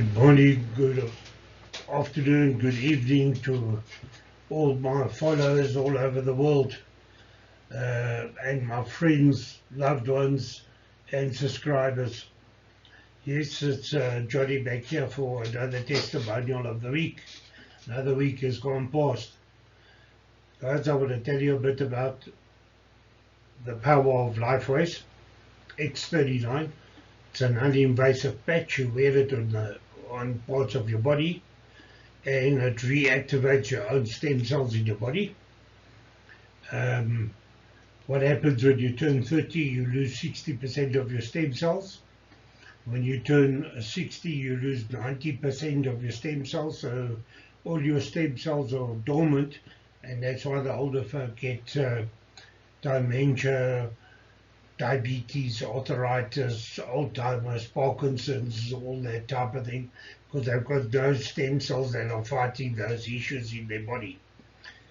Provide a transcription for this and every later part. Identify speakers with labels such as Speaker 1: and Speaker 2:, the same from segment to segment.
Speaker 1: Good morning, good afternoon, good evening to all my followers all over the world, and my friends, loved ones, and subscribers. Yes, it's Johnny back here for another testimonial of the week. Another week has gone past. Guys, I want to tell you a bit about the power of LifeWays X39. It's an uninvasive patch. You wear it on parts of your body, and it reactivates your own stem cells in your body. What happens when you turn 30? You lose 60% of your stem cells. When you turn 60, you lose 90% of your stem cells. So all your stem cells are dormant, and that's why the older folk get dementia, diabetes, arthritis, Alzheimer's, Parkinson's, all that type of thing, because they've got those stem cells that are fighting those issues in their body.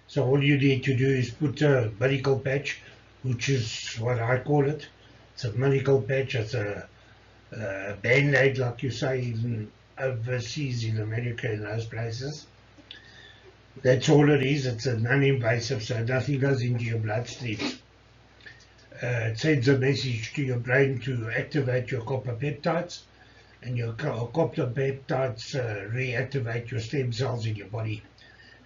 Speaker 1: So all you need to do is put a medical patch, which is what I call it. It's a medical patch. It's a band-aid, like you say in overseas in America and those places. That's all it is. It's a non-invasive, so nothing goes into your bloodstream. It sends a message to your brain to activate your copper peptides, and your copper peptides reactivate your stem cells in your body,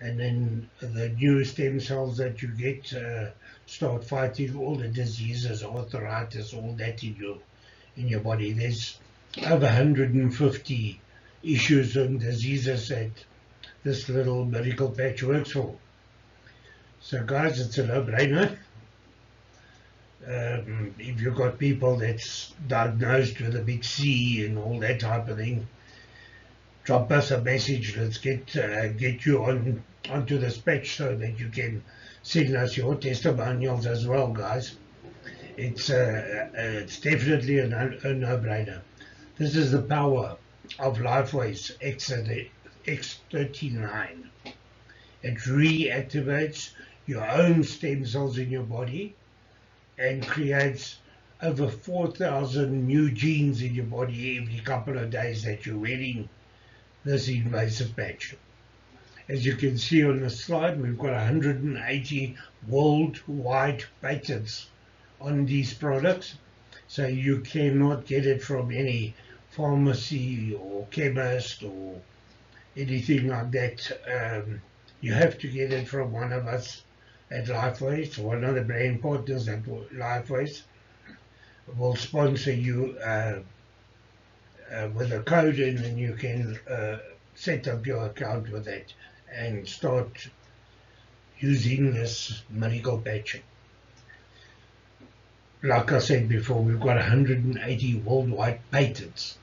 Speaker 1: and then the new stem cells that you get start fighting all the diseases, arthritis, all that in your body. There's over 150 issues and diseases that this little medical patch works for. So guys, it's a no-brainer. If you've got people that's diagnosed with a big C and all that type of thing, drop us a message. Let's get you onto this patch so that you can send us your testimonials as well, guys. It's definitely a no-brainer. This is the power of LifeWays X39. It reactivates your own stem cells in your body and creates over 4,000 new genes in your body every couple of days that you're wearing this invasive patch. As you can see on the slide, we've got 180 worldwide patents on these products, so you cannot get it from any pharmacy or chemist or anything like that. You have to get it from one of us at LifeWays. One of the brand partners at LifeWays will sponsor you with a code, and then you can set up your account with that and start using this medical patch. Like I said before, we've got 180 worldwide patents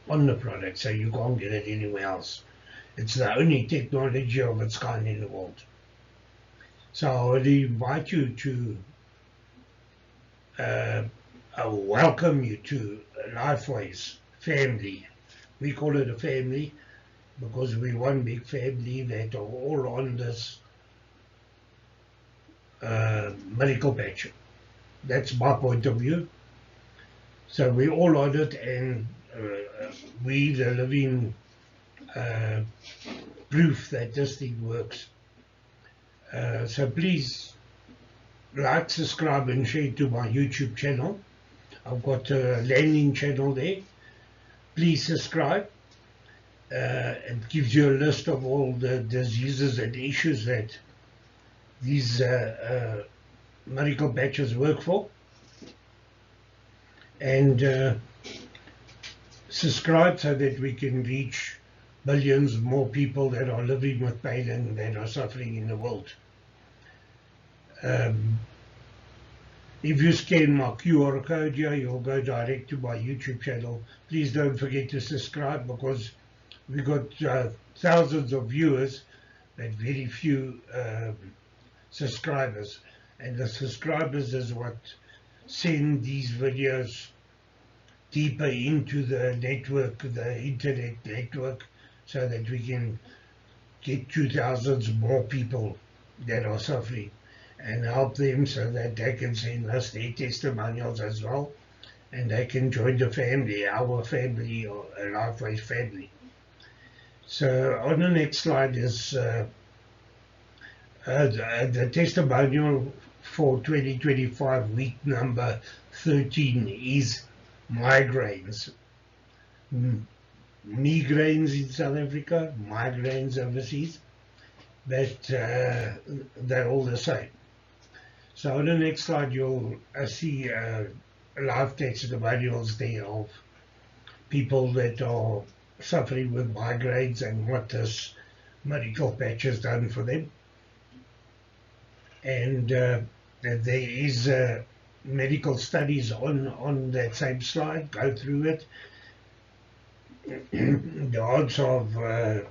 Speaker 1: on the product, so you can't get it anywhere else. It's the only technology of its kind in the world. So I would invite you to welcome you to LifeWays family. We call it a family because we're one big family that are all on this medical patch. That's my point of view. So we're all on it, and we the living proof that this thing works. So please like, subscribe and share to my YouTube channel. I've got a landing channel there. Please subscribe. It gives you a list of all the diseases and issues that these medical patches work for. And subscribe so that we can reach millions more people that are living with pain and that are suffering in the world. If you scan my QR code here, you'll go direct to my YouTube channel. Please don't forget to subscribe, because we've got thousands of viewers but very few subscribers. And the subscribers is what send these videos deeper into the network, the internet network, so that we can get to thousands more people that are suffering and help them so that they can send us their testimonials as well, and they can join the family, our family, or a LifeWays family. So on the next slide is the testimonial for 2025 week number 13 is migraines. Migraines in South Africa, migraines overseas, but they're all the same. So on the next slide, you'll see live testimonials there of people that are suffering with migraines and what this medical patch has done for them. And there is medical studies on that same slide. Go through it. The odds of the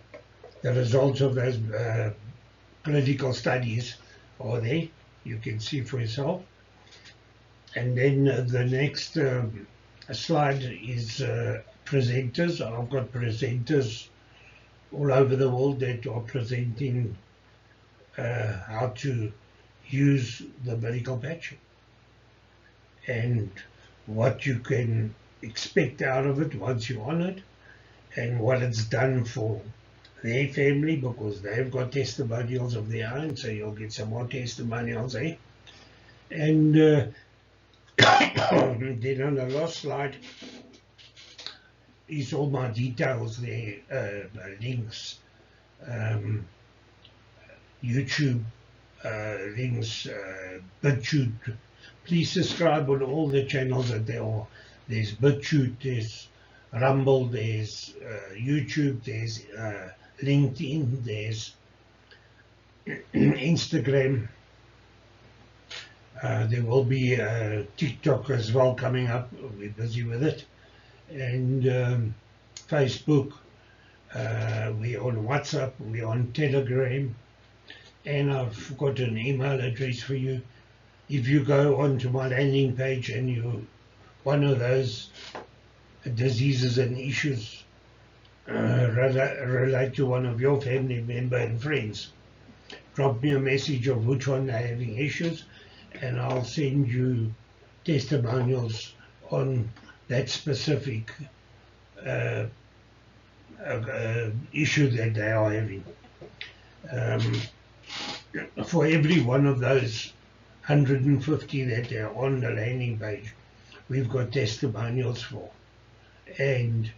Speaker 1: results of those clinical studies are there. You can see for yourself. And then the next slide is presenters. I've got presenters all over the world that are presenting how to use the medical patch and what you can expect out of it once you're on it, and what it's done for their family, because they've got testimonials of their own, so you'll get some more testimonials, eh? And then on the last slide is all my details there, links, YouTube links, BitChute. Please subscribe on all the channels that there are. There's BitChute, there's Rumble, there's YouTube, there's LinkedIn, there's Instagram. There will be TikTok as well coming up. We're busy with it. And Facebook. We're on WhatsApp. We're on Telegram. And I've got an email address for you. If you go onto my landing page and you one of those diseases and issues relate to one of your family member and friends, drop me a message of which one they're having issues, and I'll send you testimonials on that specific issue that they are having. For every one of those 150 that are on the landing page, we've got testimonials for, and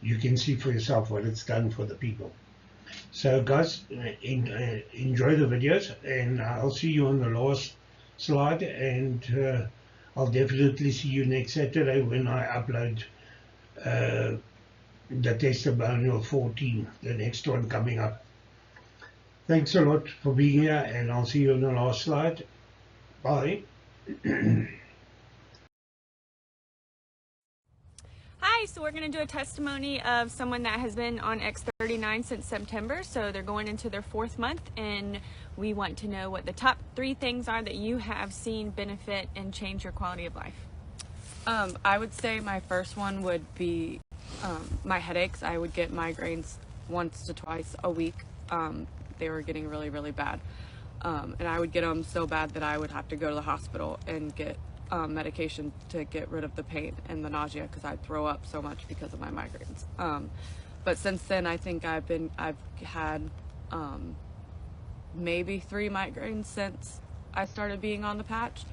Speaker 1: you can see for yourself what it's done for the people. So guys, enjoy the videos, and I'll see you on the last slide, and I'll definitely see you next Saturday when I upload the testimonial 14, the next one coming up. Thanks a lot for being here, and I'll see you on the last slide. Bye.
Speaker 2: Hi, so we're going to do a testimony of someone that has been on X39 since September. So they're going into their 4th month, and we want to know what the top 3 things are that you have seen benefit and change your quality of life.
Speaker 3: I would say my first one would be my headaches. I would get migraines once to twice a week. They were getting really, really bad. And I would get them so bad that I would have to go to the hospital and get medication to get rid of the pain and the nausea, because I'd throw up so much because of my migraines. But since then, I think I've had maybe 3 migraines since I started being on the patch.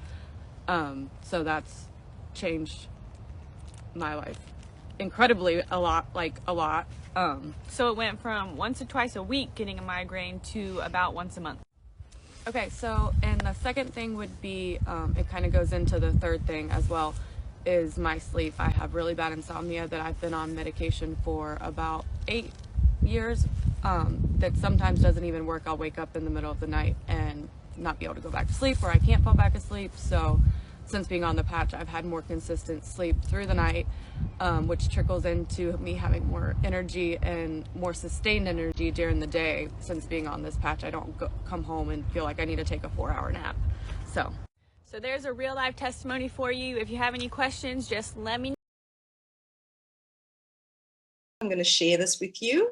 Speaker 3: So that's changed my life incredibly a lot.
Speaker 2: So it went from once or twice a week getting a migraine to about once a month.
Speaker 3: Okay, so, and the second thing would be, it kind of goes into the third thing as well, is my sleep. I have really bad insomnia that I've been on medication for about 8 years, that sometimes doesn't even work. I'll wake up in the middle of the night and not be able to go back to sleep, or I can't fall back asleep. So since being on the patch, I've had more consistent sleep through the night, which trickles into me having more energy and more sustained energy during the day. Since being on this patch, I don't come home and feel like I need to take a 4-hour nap. So
Speaker 2: there's a real life testimony for you. If you have any questions, just let me know.
Speaker 4: I'm going to share this with you.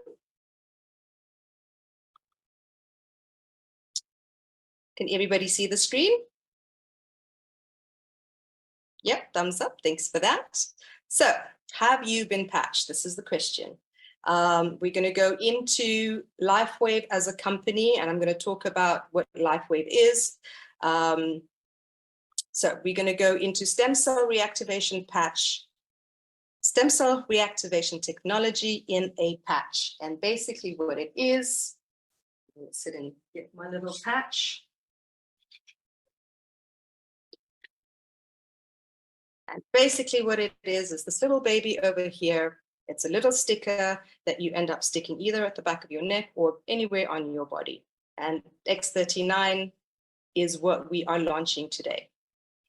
Speaker 4: Can everybody see the screen? Yep, thumbs up. Thanks for that. So, have you been patched? This is the question. We're going to go into LifeWave as a company, and I'm going to talk about what LifeWave is. So we're going to go into stem cell reactivation patch, stem cell reactivation technology in a patch. And basically what it is, let's sit and get my little patch. And basically what it is this little baby over here. It's a little sticker that you end up sticking either at the back of your neck or anywhere on your body. And X39 is what we are launching today.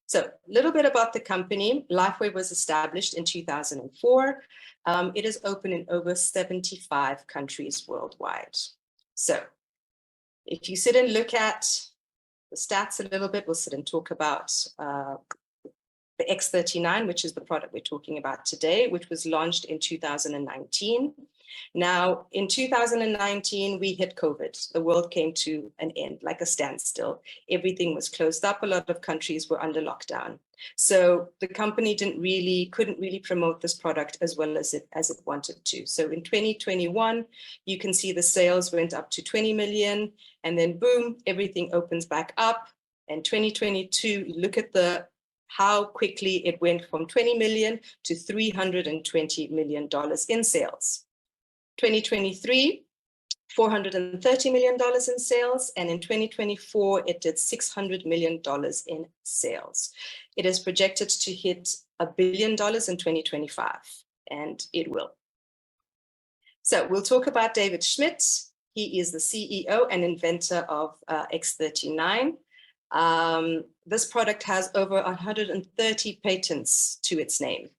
Speaker 4: So a little bit about the company. LifeWave was established in 2004. It is open in over 75 countries worldwide. So if you sit and look at the stats a little bit, we'll sit and talk about the X39, which is the product we're talking about today, which was launched in 2019. Now, in 2019, we hit COVID. The world came to an end, like a standstill. Everything was closed up. A lot of countries were under lockdown. So the company couldn't really promote this product as well as it wanted to. So in 2021, you can see the sales went up to 20 million, and then boom, everything opens back up. And 2022, look at how quickly it went from 20 million to $320 million in sales. 2023, $430 million in sales, and in 2024, it did $600 million in sales. It is projected to hit $1 billion in 2025, and it will. So we'll talk about David Schmidt. He is the CEO and inventor of X39. This product has over 130 patents to its name.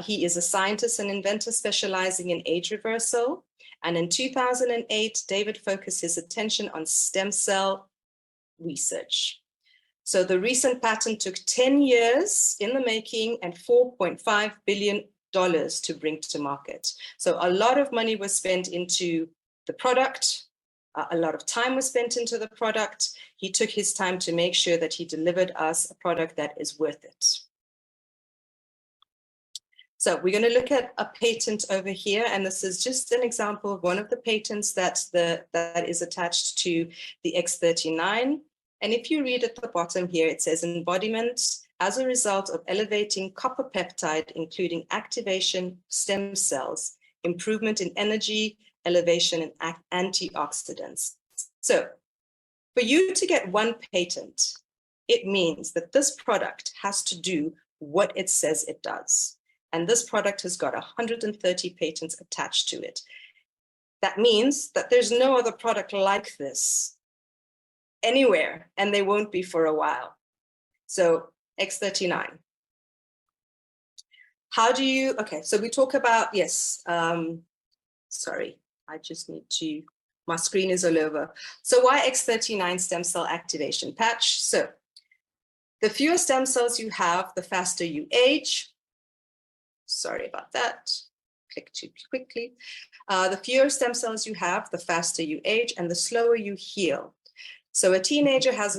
Speaker 4: He is a scientist and inventor specializing in age reversal. And in 2008, David focused his attention on stem cell research. So the recent patent took 10 years in the making and $4.5 billion to bring to market. So a lot of money was spent into the product. A lot of time was spent into the product. He took his time to make sure that he delivered us a product that is worth it. So we're going to look at a patent over here, and this is just an example of one of the patents that is attached to the X39. And if you read at the bottom here, it says embodiment as a result of elevating copper peptide, including activation stem cells, improvement in energy, elevation in antioxidants. So for you to get one patent, it means that this product has to do what it says it does. And this product has got 130 patents attached to it. That means that there's no other product like this anywhere, and they won't be for a while. So X39. How do you, okay, so we talk about, yes, sorry, I just need to, my screen is all over. So why X39 stem cell activation patch? So the fewer stem cells you have, the faster you age. Sorry about that, click too quickly. The fewer stem cells you have, the faster you age and the slower you heal. So a teenager has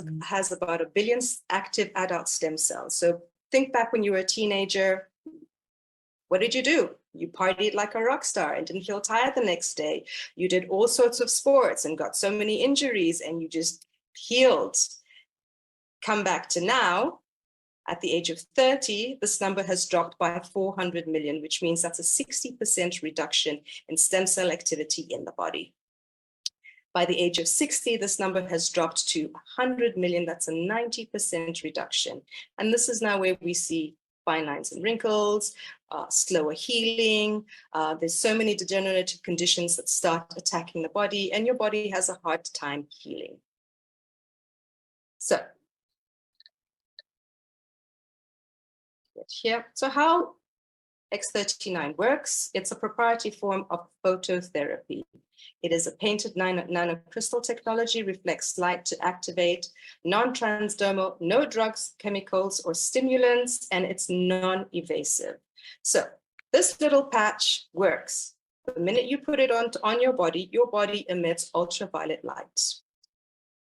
Speaker 4: about 1 billion active adult stem cells. So think back when you were a teenager, what did you do? You partied like a rock star and didn't feel tired the next day. You did all sorts of sports and got so many injuries and you just healed. Come back to now, at the age of 30, this number has dropped by 400 million, which means that's a 60% reduction in stem cell activity in the body. By the age of 60, this number has dropped to 100 million. That's a 90% reduction. And this is now where we see fine lines and wrinkles, slower healing. There's so many degenerative conditions that start attacking the body, and your body has a hard time healing. So, here. So how X39 works, it's a proprietary form of phototherapy. It is a painted nanocrystal technology, reflects light to activate, non-transdermal, no drugs, chemicals, or stimulants, and it's non-invasive. So this little patch works. The minute you put it on your body emits ultraviolet light.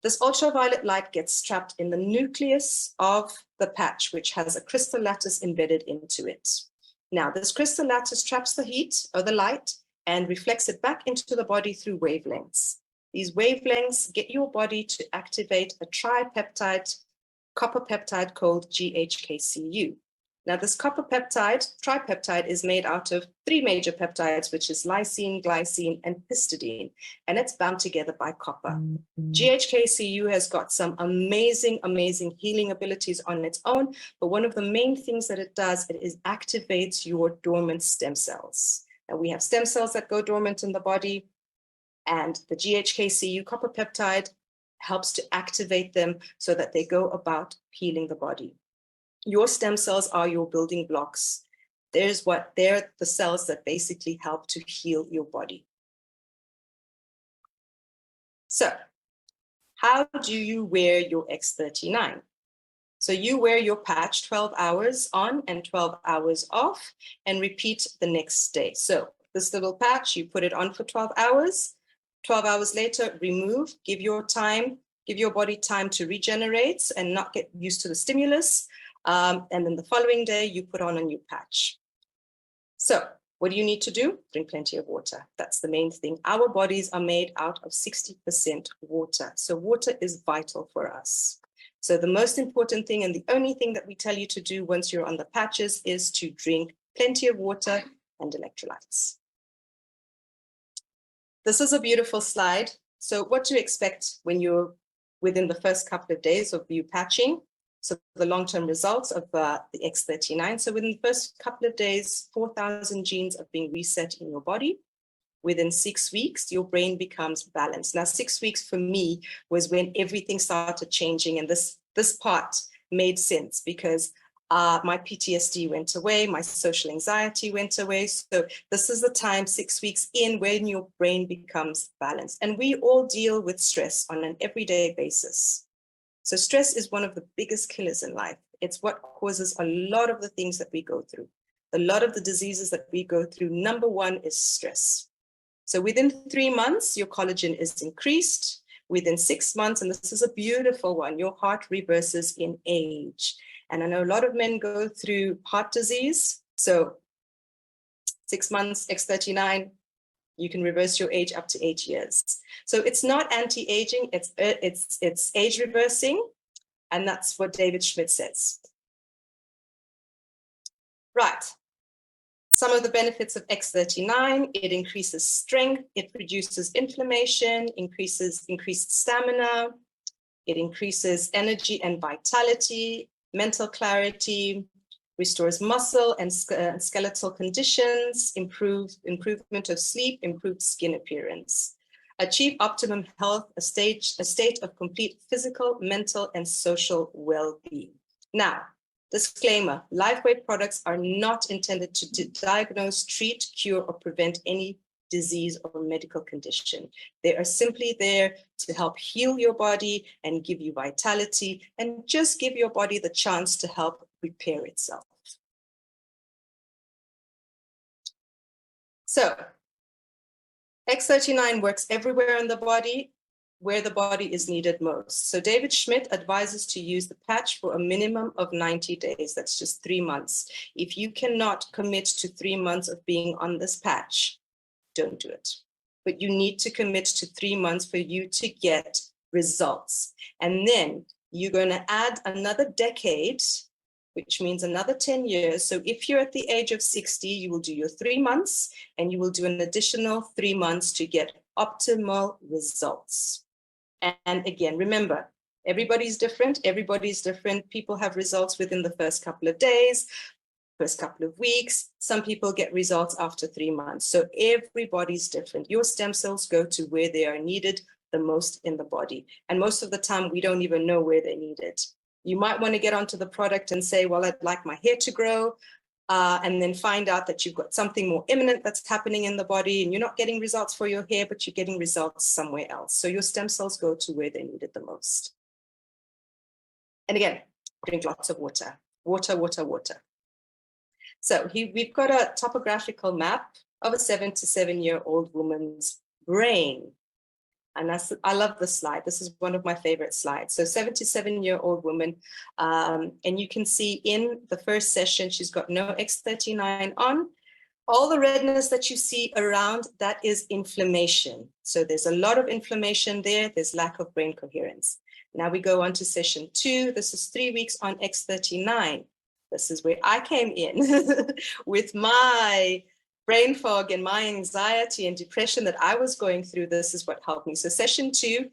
Speaker 4: This ultraviolet light gets trapped in the nucleus of the patch, which has a crystal lattice embedded into it. Now, this crystal lattice traps the heat or the light and reflects it back into the body through wavelengths. These wavelengths get your body to activate a tripeptide, copper peptide called GHKCU. Now, this copper peptide, tripeptide, is made out of 3 major peptides, which is lysine, glycine, and histidine, and it's bound together by copper. GHKCU has got some amazing, amazing healing abilities on its own, but one of the main things that it does, it activates your dormant stem cells. And we have stem cells that go dormant in the body, and the GHKCU copper peptide helps to activate them so that they go about healing the body. Your stem cells are your building blocks. They're the cells that basically help to heal your body. So, how do you wear your X39? So you wear your patch 12 hours on and 12 hours off and repeat the next day. So this little patch, you put it on for 12 hours. 12 hours later, remove, give your body time to regenerate and not get used to the stimulus. And then the following day, you put on a new patch. So what do you need to do? Drink plenty of water. That's the main thing. Our bodies are made out of 60% water. So water is vital for us. So the most important thing and the only thing that we tell you to do once you're on the patches is to drink plenty of water and electrolytes. This is a beautiful slide. So what to expect when you're within the first couple of days of you patching. So the long-term results of the X39. So within the first couple of days, 4,000 genes are being reset in your body. Within 6 weeks, your brain becomes balanced. Now, 6 weeks for me was when everything started changing, and this part made sense because my PTSD went away, my social anxiety went away. So this is the time, 6 weeks in, when your brain becomes balanced. And we all deal with stress on an everyday basis. So stress is one of the biggest killers in life. It's what causes a lot of the things that we go through. A lot of the diseases that we go through, number one is stress. So within 3 months, your collagen is increased. Within 6 months, and this is a beautiful one, your heart reverses in age. And I know a lot of men go through heart disease. So 6 months, X39, you can reverse your age up to 8 years. So it's not anti-aging, it's age reversing. And that's what David Schmidt says. Right. Some of the benefits of X39, it increases strength, it reduces inflammation, increased stamina, it increases energy and vitality, mental clarity, restores muscle and skeletal conditions, improvement of sleep, improved skin appearance. Achieve optimum health, a state of complete physical, mental, and social well-being. Now, disclaimer, LifeWeight products are not intended to diagnose, treat, cure, or prevent any disease or medical condition. They are simply there to help heal your body and give you vitality and just give your body the chance to help repair itself. So, X39 works everywhere in the body where the body is needed most. So David Schmidt advises to use the patch for a minimum of 90 days. That's just 3 months. If you cannot commit to 3 months of being on this patch, don't do it. But you need to commit to 3 months for you to get results. And then you're going to add another decade, which means another 10 years. So if you're at the age of 60, you will do your 3 months and you will do an additional 3 months to get optimal results. And again, remember, everybody's different. Everybody's different. People have results within the first couple of days, first couple of weeks. Some people get results after 3 months. So everybody's different. Your stem cells go to where they are needed the most in the body. And most of the time, we don't even know where they're needed. You might want to get onto the product and say, well, I'd like my hair to grow, and then find out that you've got something more imminent that's happening in the body and you're not getting results for your hair, but you're getting results somewhere else. So your stem cells go to where they're needed the most. And again, drink lots of water. Water, water, water. So we've got a topographical map of a 77-year-old woman's brain. And I love this slide. This is one of my favorite slides. So 77-year-old woman, and you can see in the first session, she's got no X39 on. All the redness that you see around, that is inflammation. So there's a lot of inflammation there. There's lack of brain coherence. Now we go on to session 2. This is 3 weeks on X39. This is where I came in with my brain fog and my anxiety and depression that I was going through. This is what helped me. So session 2,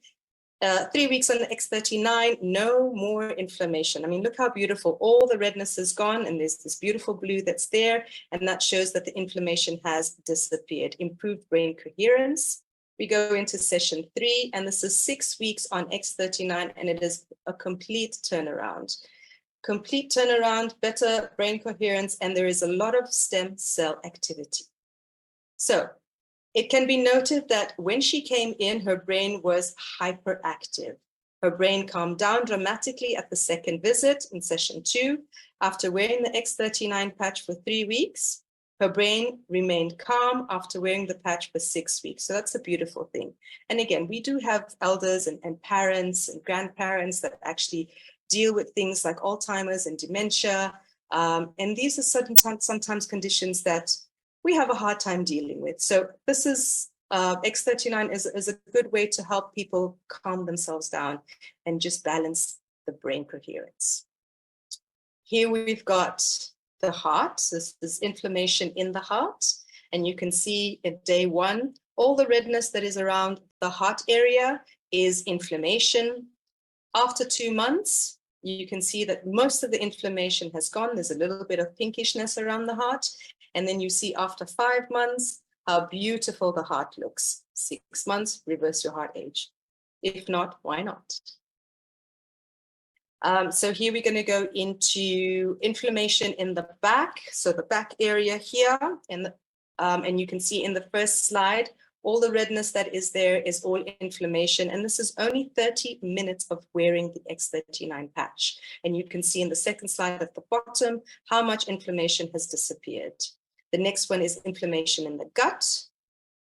Speaker 4: 3 weeks on the X39, no more inflammation. I mean, look how beautiful. All the redness is gone, and there's this beautiful blue that's there, and that shows that the inflammation has disappeared. Improved brain coherence. We go into session 3, and this is 6 weeks on X39, and it is a complete turnaround. Complete turnaround, better brain coherence, and there is a lot of stem cell activity. So it can be noted that when she came in, her brain was hyperactive. Her brain calmed down dramatically at the second visit in session 2. After wearing the X39 patch for 3 weeks, her brain remained calm after wearing the patch for 6 weeks. So that's a beautiful thing. And again, we do have elders and parents and grandparents that actually deal with things like Alzheimer's and dementia. And these are sometimes conditions that we have a hard time dealing with. So this is, X39 is a good way to help people calm themselves down and just balance the brain coherence. Here we've got the heart. This is inflammation in the heart. And you can see at day 1, all the redness that is around the heart area is inflammation. After 2 months, you can see that most of the inflammation has gone. There's a little bit of pinkishness around the heart. And then you see after 5 months, how beautiful the heart looks. 6 months, reverse your heart age. If not, why not? So here we're going to go into inflammation in the back. So the back area here, and you can see in the first slide, all the redness that is there is all inflammation. And this is only 30 minutes of wearing the X39 patch. And you can see in the second slide at the bottom, how much inflammation has disappeared. The next one is inflammation in the gut.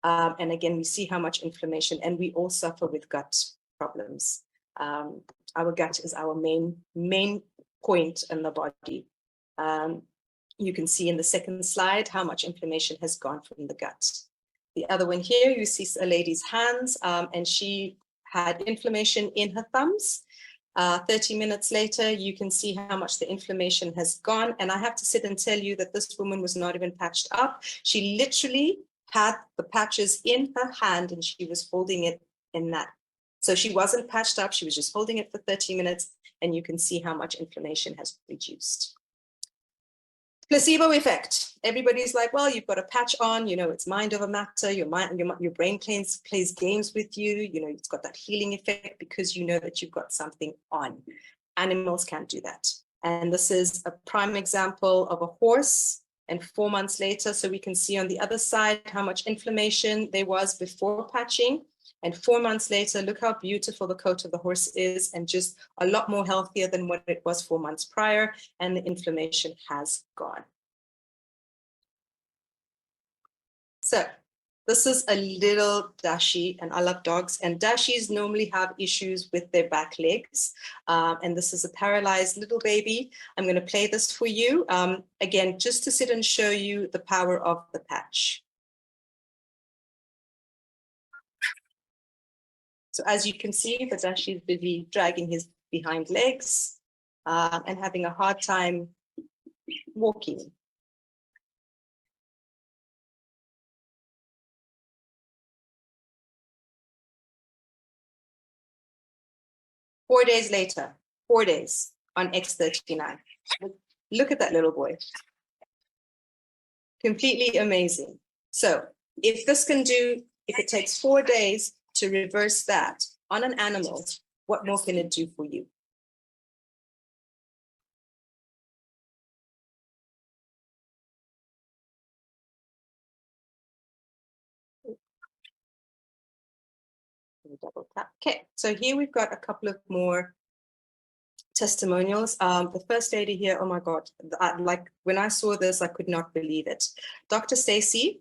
Speaker 4: And again, we see how much inflammation, and we all suffer with gut problems. Our gut is our main point in the body. You can see in the second slide how much inflammation has gone from the gut. The other one here, you see a lady's hands, and she had inflammation in her thumbs. 30 minutes later, you can see how much the inflammation has gone. And I have to sit and tell you that this woman was not even patched up. She literally had the patches in her hand and she was holding it in that. So she wasn't patched up. She was just holding it for 30 minutes. And you can see how much inflammation has reduced. Placebo effect. Everybody's like, well, you've got a patch on, you know, it's mind over matter. Your brain plays games with you. You know, it's got that healing effect because you know that you've got something on. Animals can't do that. And this is a prime example of a horse. And 4 months later, so we can see on the other side how much inflammation there was before patching. And 4 months later, look how beautiful the coat of the horse is and just a lot more healthier than what it was 4 months prior. And the inflammation has gone. So this is a little Dashi, and I love dogs. And Dashis normally have issues with their back legs. And this is a paralyzed little baby. I'm going to play this for you. Again, just to sit and show you the power of the patch. So as you can see, the Dashi is busy dragging his behind legs and having a hard time walking. Four days later, 4 days on X39. Look at that little boy. Completely amazing. So if it takes 4 days to reverse that on an animal, what more can it do for you? Double tap. Okay, so here we've got a couple of more testimonials. The first lady here, oh my God, like when I saw this, I could not believe it. Dr. Stacy,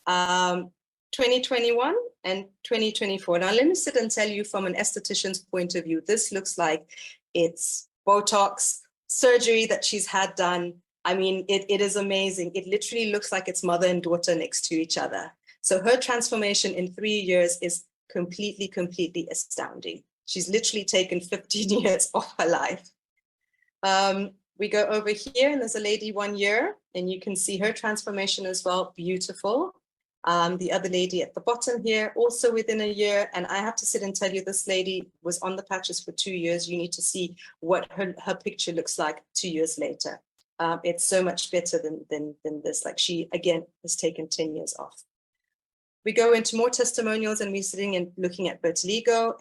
Speaker 4: 2021 and 2024. Now let me sit and tell you from an esthetician's point of view, this looks like it's Botox surgery that she's had done. I mean, it is amazing. It literally looks like it's mother and daughter next to each other. So her transformation in 3 years is completely, completely astounding. She's literally taken 15 years off her life. We go over here, and there's a lady 1 year, and you can see her transformation as well. Beautiful. The other lady at the bottom here, also within a year. And I have to sit and tell you, this lady was on the patches for 2 years. You need to see what her picture looks like 2 years later. It's so much better than this. Like, she, again, has taken 10 years off. We go into more testimonials, and we're sitting and looking at vitiligo.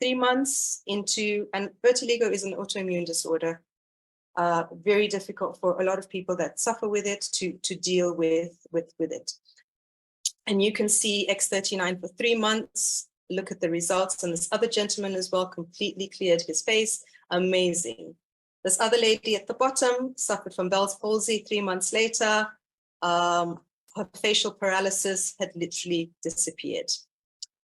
Speaker 4: 3 months into, and vitiligo is an autoimmune disorder. Very difficult for a lot of people that suffer with it to deal with it. And you can see X39 for 3 months. Look at the results. And this other gentleman as well completely cleared his face. Amazing. This other lady at the bottom suffered from Bell's palsy 3 months later. Her facial paralysis had literally disappeared.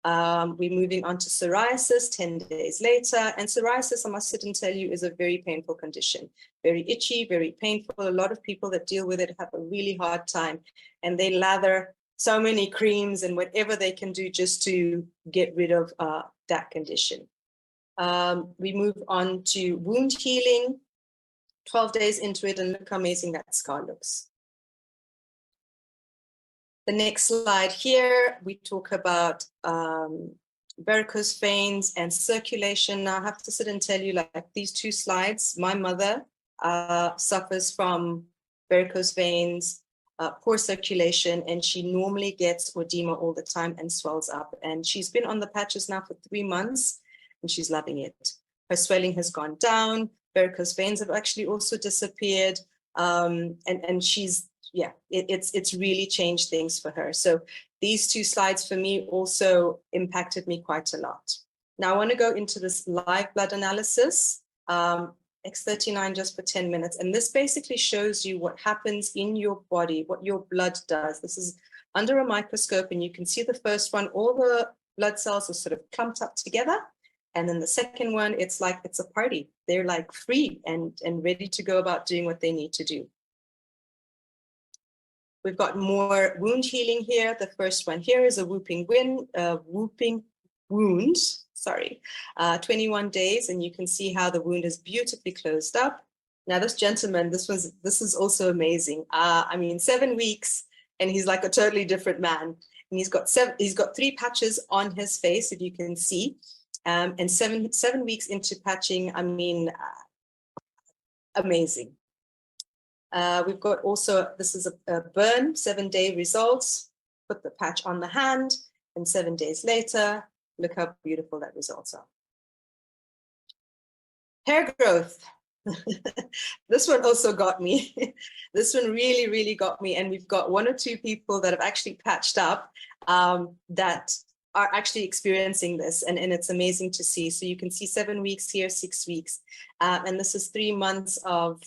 Speaker 4: We're moving on to psoriasis 10 days later. And psoriasis, I must sit and tell you, is a very painful condition. Very itchy, very painful. A lot of people that deal with it have a really hard time, and they lather so many creams and whatever they can do just to get rid of that condition. We move on to wound healing, 12 days into it, and look how amazing that scar looks. The next slide here, we talk about varicose veins and circulation. Now I have to sit and tell you, like, these 2 slides, my mother suffers from varicose veins, poor circulation, and she normally gets edema all the time and swells up. And she's been on the patches now for 3 months, and she's loving it. Her swelling has gone down. Varicose veins have actually also disappeared. And she's, yeah, it's really changed things for her. So these 2 slides for me also impacted me quite a lot. Now I want to go into this live blood analysis, X39 just for 10 minutes. And this basically shows you what happens in your body, what your blood does. This is under a microscope, and you can see the first one, all the blood cells are sort of clumped up together. And then the second one, it's like it's a party. They're like free and ready to go about doing what they need to do. We've got more wound healing here. The first one here is a whooping wound, 21 days, and you can see how the wound is beautifully closed up. Now this gentleman, this is also amazing. I mean, 7 weeks, and he's like a totally different man. And he's got 3 patches on his face, if you can see. And seven weeks into patching, I mean, amazing. We've got also, this is a burn, 7-day results. Put the patch on the hand, and 7 days later, look how beautiful that results are. Hair growth. This one also got me. This one really, really got me. And we've got 1 or 2 people that have actually patched up that are actually experiencing this, and it's amazing to see. So you can see 7 weeks here, 6 weeks, and this is 3 months of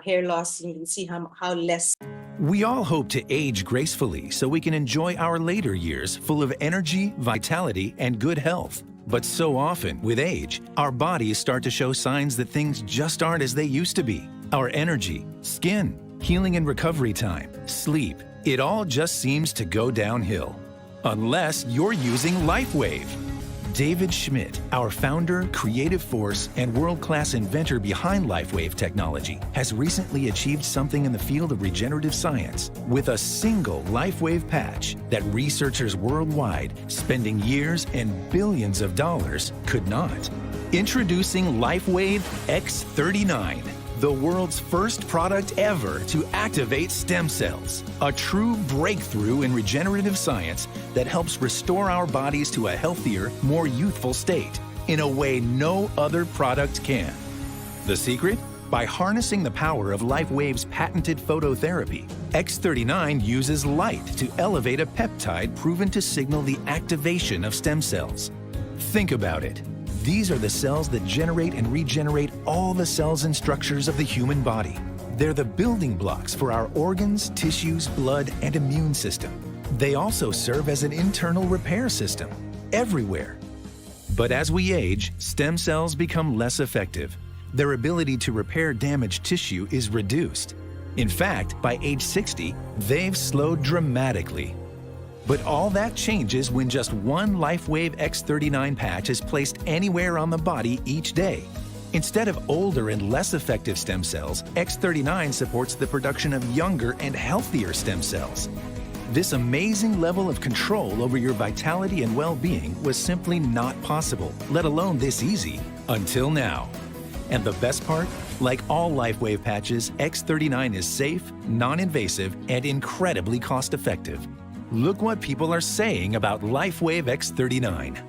Speaker 4: hair loss. You can see how less.
Speaker 5: We all hope to age gracefully so we can enjoy our later years full of energy, vitality, and good health. But so often, with age, our bodies start to show signs that things just aren't as they used to be. Our energy, skin, healing and recovery time, sleep, it all just seems to go downhill. Unless you're using LifeWave. David Schmidt, our founder, creative force, and world-class inventor behind LifeWave technology, has recently achieved something in the field of regenerative science with a single LifeWave patch that researchers worldwide, spending years and billions of dollars, could not. Introducing LifeWave X39, the world's first product ever to activate stem cells. A true breakthrough in regenerative science that helps restore our bodies to a healthier, more youthful state in a way no other product can. The secret? By harnessing the power of LifeWave's patented phototherapy, X39 uses light to elevate a peptide proven to signal the activation of stem cells. Think about it. These are the cells that generate and regenerate all the cells and structures of the human body. They're the building blocks for our organs, tissues, blood, and immune system. They also serve as an internal repair system everywhere. But as we age, stem cells become less effective. their ability to repair damaged tissue is reduced. In fact, by age 60, they've slowed dramatically. But all that changes when just one LifeWave X39 patch is placed anywhere on the body each day. Instead of older and less effective stem cells, X39 supports the production of younger and healthier stem cells. This amazing level of control over your vitality and well-being was simply not possible, let alone this easy, until now. And the best part? Like all LifeWave patches, X39 is safe, non-invasive, and incredibly cost-effective. Look what people are saying about LifeWave X39.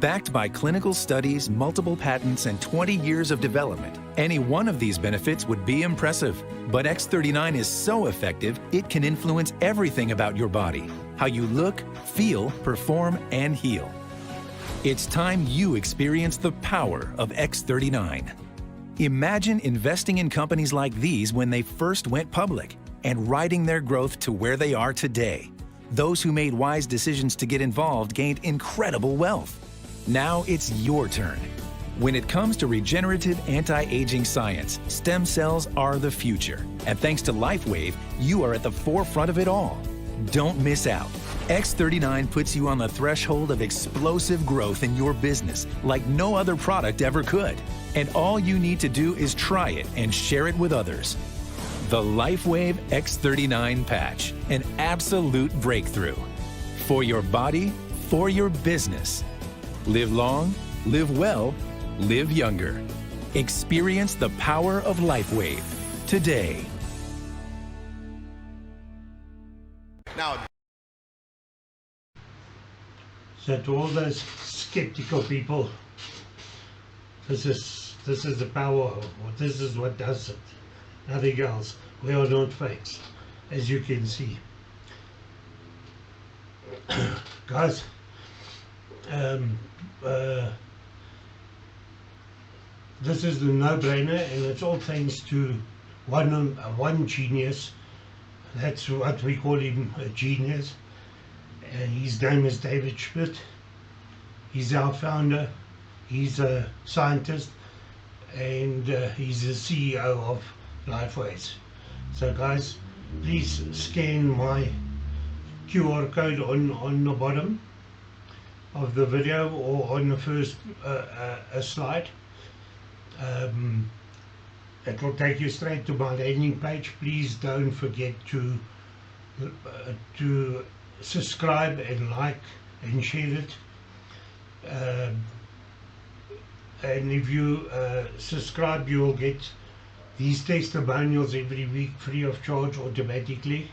Speaker 5: Backed by clinical studies, multiple patents, and 20 years of development, any one of these benefits would be impressive. But X39 is so effective, it can influence everything about your body, how you look, feel, perform, and heal. It's time you experience the power of X39. Imagine investing in companies like these when they first went public and riding their growth to where they are today. Those who made wise decisions to get involved gained incredible wealth. Now it's your turn. When it comes to regenerative anti-aging science, stem cells are the future. And thanks to LifeWave, you are at the forefront of it all. Don't miss out. X39 puts you on the threshold of explosive growth in your business like no other product ever could. And all you need to do is try it and share it with others. The LifeWave X39 patch, an absolute breakthrough. For your body, for your business. Live long, live well, live younger. Experience the power of LifeWave today.
Speaker 6: Now,
Speaker 1: so to all those skeptical people, this is the power, or this is what does it. Nothing else. We are not fakes, as you can see. Guys, this is the no-brainer, and it's all thanks to one genius. That's what we call him, a genius. And his name is David Schmidt. He's our founder. He's a scientist, and he's the CEO of LifeWaves. So guys, please scan my QR code on the bottom of the video or on the first slide. It will take you straight to my landing page. Please don't forget to subscribe and like and share it. And if you subscribe, you will get these testimonials every week free of charge automatically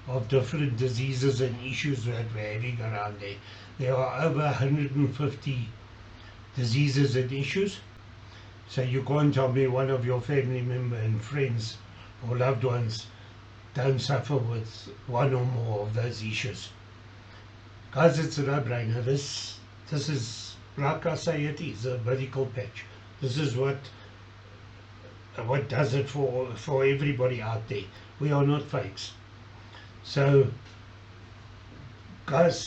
Speaker 1: of different diseases and issues that we're having around there. There are over 150 diseases and issues. So you can't tell me one of your family members and friends or loved ones don't suffer with one or more of those issues. Guys, it's a no-brainer. This is, like I say, it is a medical patch. This is what does it for everybody out there. We are not fakes. So guys,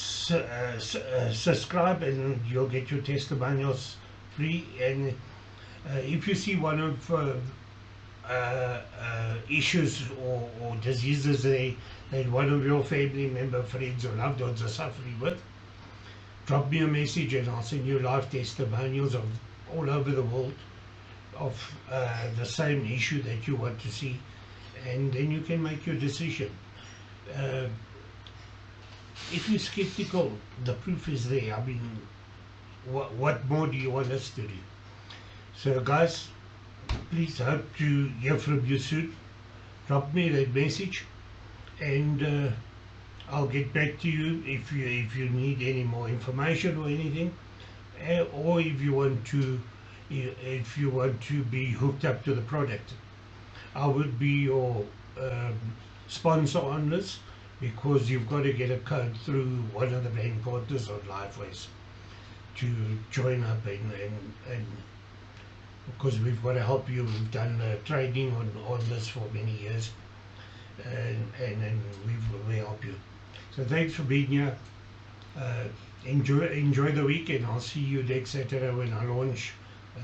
Speaker 1: subscribe and you'll get your testimonials free. And if you see one of issues or diseases that one of your family member, friends or loved ones are suffering with, drop me a message and I'll send you live testimonials of all over the world of the same issue that you want to see, and then you can make your decision. If you're skeptical, the proof is there. I mean, what more do you want us to do? So guys, please hope to hear from you soon. Drop me that message and I'll get back to you if you need any more information or anything, or if you want to be hooked up to the product. I would be your sponsor on this, because you've got to get a code through one of the brand partners of LifeWaves to join up, and because we've got to help you. We've done training on this for many years, and we help you. So thanks for being here. Enjoy the week, and I'll see you next Saturday when I launch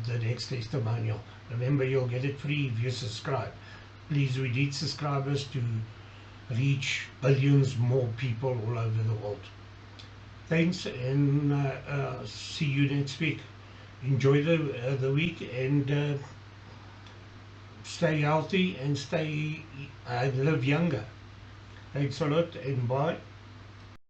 Speaker 1: the next testimonial. Remember, you'll get it free if you subscribe. Please, we need subscribers to reach billions more people all over the world. Thanks, and see you next week. Enjoy the week, and stay healthy and live younger. Thanks a lot, and bye.